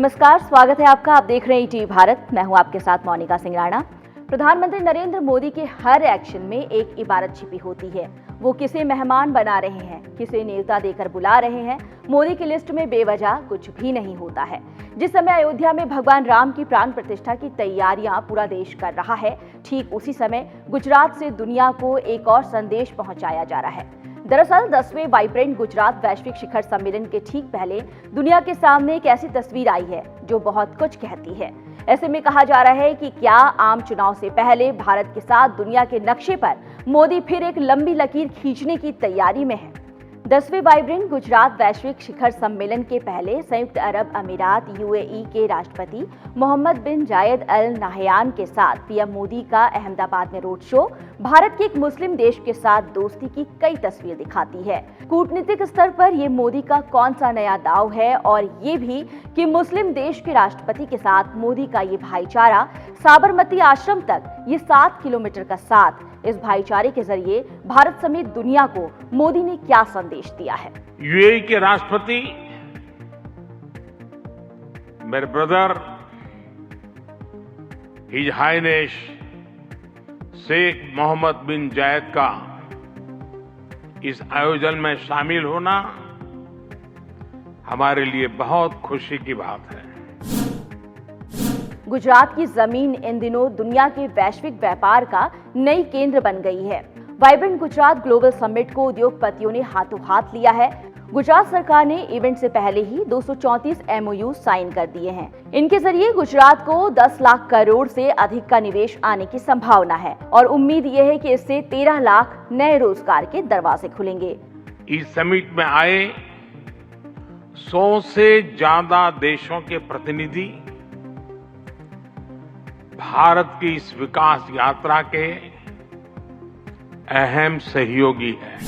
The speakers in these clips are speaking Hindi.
नमस्कार, स्वागत है आपका। आप देख रहे हैं ईटीवी भारत। मैं हूं आपके साथ मोनिका सिंह राणा। प्रधानमंत्री नरेंद्र मोदी के हर एक्शन में एक इबारत छिपी होती है। वो किसे मेहमान बना रहे हैं, किसे न्योता देकर बुला रहे हैं। मोदी की लिस्ट में बेवजह कुछ भी नहीं होता है। जिस समय अयोध्या में भगवान राम की प्राण प्रतिष्ठा की तैयारियां पूरा देश कर रहा है, ठीक उसी समय गुजरात से दुनिया को एक और संदेश पहुंचाया जा रहा है। दरअसल 10वें वाइब्रेंट गुजरात वैश्विक शिखर सम्मेलन के ठीक पहले दुनिया के सामने एक ऐसी तस्वीर आई है जो बहुत कुछ कहती है। ऐसे में कहा जा रहा है कि क्या आम चुनाव से पहले भारत के साथ दुनिया के नक्शे पर मोदी फिर एक लंबी लकीर खींचने की तैयारी में है। 10वें वाइब्रेंट गुजरात वैश्विक शिखर सम्मेलन के पहले संयुक्त अरब अमीरात यूएई के राष्ट्रपति मोहम्मद बिन जायद अल नाहयान के साथ पीएम मोदी का अहमदाबाद में रोड शो भारत के एक मुस्लिम देश के साथ दोस्ती की कई तस्वीर दिखाती है। कूटनीतिक स्तर पर ये मोदी का कौन सा नया दाव है, और ये भी कि मुस्लिम देश के राष्ट्रपति के साथ मोदी का ये भाईचारा साबरमती आश्रम तक ये 7 किलोमीटर का साथ, इस भाईचारे के जरिए भारत समेत दुनिया को मोदी ने क्या संदेश दिया है। यूएई के राष्ट्रपति मेरे brother his highness Sheikh Mohammed bin Zayed का इस आयोजन में शामिल होना हमारे लिए बहुत खुशी की बात है। गुजरात की जमीन इन दिनों दुनिया के वैश्विक व्यापार का नई केंद्र बन गई है। वाइब्रेंट गुजरात ग्लोबल समिट को उद्योगपतियों ने हाथों हाथ लिया है। गुजरात सरकार ने इवेंट से पहले ही 234 एमओयू साइन कर दिए हैं। इनके जरिए गुजरात को 10 लाख करोड़ से अधिक का निवेश आने की संभावना है और उम्मीद यह है कि इससे 13 लाख नए रोजगार के दरवाजे खुलेंगे। इस समिट में आए 100 से ज्यादा देशों के प्रतिनिधि भारत की इस विकास यात्रा के अहम सहयोगी हैं।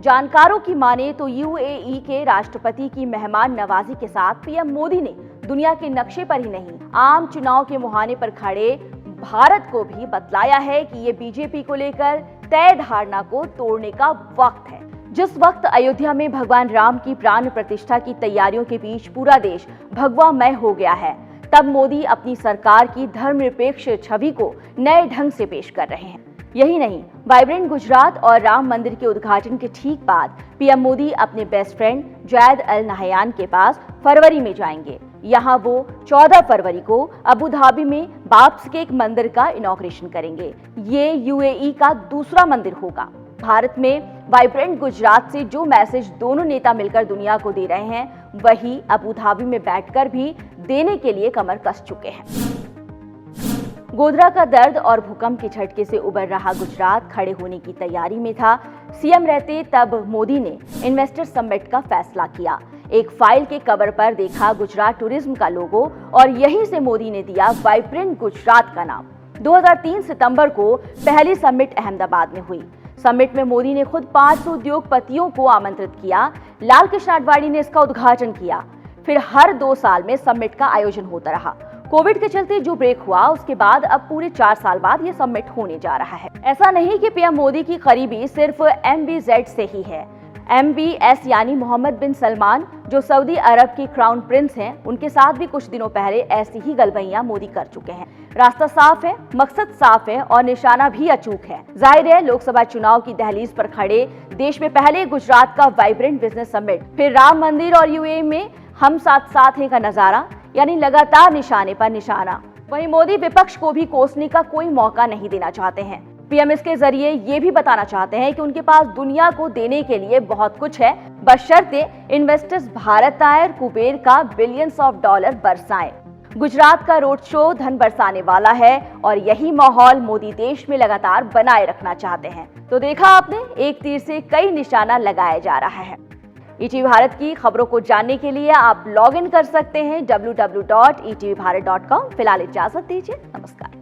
जानकारों की माने तो यूएई के राष्ट्रपति की मेहमान नवाजी के साथ पीएम मोदी ने दुनिया के नक्शे पर ही नहीं, आम चुनाव के मुहाने पर खड़े भारत को भी बतलाया है कि ये बीजेपी को लेकर तय धारणा को तोड़ने का वक्त है। जिस वक्त अयोध्या में भगवान राम की प्राण प्रतिष्ठा की तैयारियों के बीच पूरा देश भगवामय हो गया है, तब मोदी अपनी सरकार की धर्मनिरपेक्ष छवि को नए ढंग से पेश कर रहे हैं। यही नहीं, वाइब्रेंट गुजरात और राम मंदिर के उद्घाटन के ठीक बाद पीएम मोदी अपने बेस्ट फ्रेंड जायद अल नाहयान के पास फरवरी में जाएंगे। यहां वो 14 फरवरी को अबू धाबी में बाब्स के एक मंदिर का इनॉग्रेशन करेंगे। ये यूएई का दूसरा मंदिर होगा। भारत में वाइब्रेंट गुजरात से जो मैसेज दोनों नेता मिलकर दुनिया को दे रहे हैं, वही अबू धाबी में बैठकर भी देने के लिए कमर कस चुके हैं। गोधरा का दर्द और भूकंप के झटके से उबर रहा गुजरात खड़े होने की तैयारी में था। सीएम रहते तब मोदी ने इन्वेस्टर समिट का फैसला किया। एक फाइल के कवर पर देखा गुजरात टूरिज्म का लोगो और यहीं से मोदी ने दिया वाइब्रेंट गुजरात का नाम। 2003 सितंबर को पहली समिट अहमदाबाद में हुई। समिट में मोदी ने खुद 500 उद्योगपतियों को आमंत्रित किया। लाल कृष्ण आडवाणी ने इसका उद्घाटन किया। फिर हर 2 साल में समिट का आयोजन होता रहा। कोविड के चलते जो ब्रेक हुआ, उसके बाद अब पूरे 4 साल बाद ये समिट होने जा रहा है। ऐसा नहीं कि पीएम मोदी की करीबी सिर्फ MBZ से ही है। MBS यानी मोहम्मद बिन सलमान, जो सऊदी अरब के क्राउन प्रिंस हैं, उनके साथ भी कुछ दिनों पहले ऐसी ही गलबैयां मोदी कर चुके हैं। रास्ता साफ है, मकसद साफ है और निशाना भी अचूक है। जाहिर है, लोकसभा चुनाव की दहलीज पर खड़े देश में पहले गुजरात का वाइब्रेंट बिजनेस समिट, फिर राम मंदिर और यूएई में हम साथ साथ हैं का नजारा, यानी लगातार निशाने पर निशाना। वहीं मोदी विपक्ष को भी कोसने का कोई मौका नहीं देना चाहते हैं। पीएम इसके जरिए ये भी बताना चाहते हैं कि उनके पास दुनिया को देने के लिए बहुत कुछ है, बशर्ते इन्वेस्टर्स भारत आए और कुबेर का बिलियंस ऑफ डॉलर बरसाएं। गुजरात का रोड शो धन बरसाने वाला है और यही माहौल मोदी देश में लगातार बनाए रखना चाहते हैं। तो देखा आपने, एक तीर से कई निशाना लगाया जा रहा है। ईटीवी भारत की खबरों को जानने के लिए आप लॉग इन कर सकते हैं www.etvbharat.com। फिलहाल इजाजत दीजिए, नमस्कार।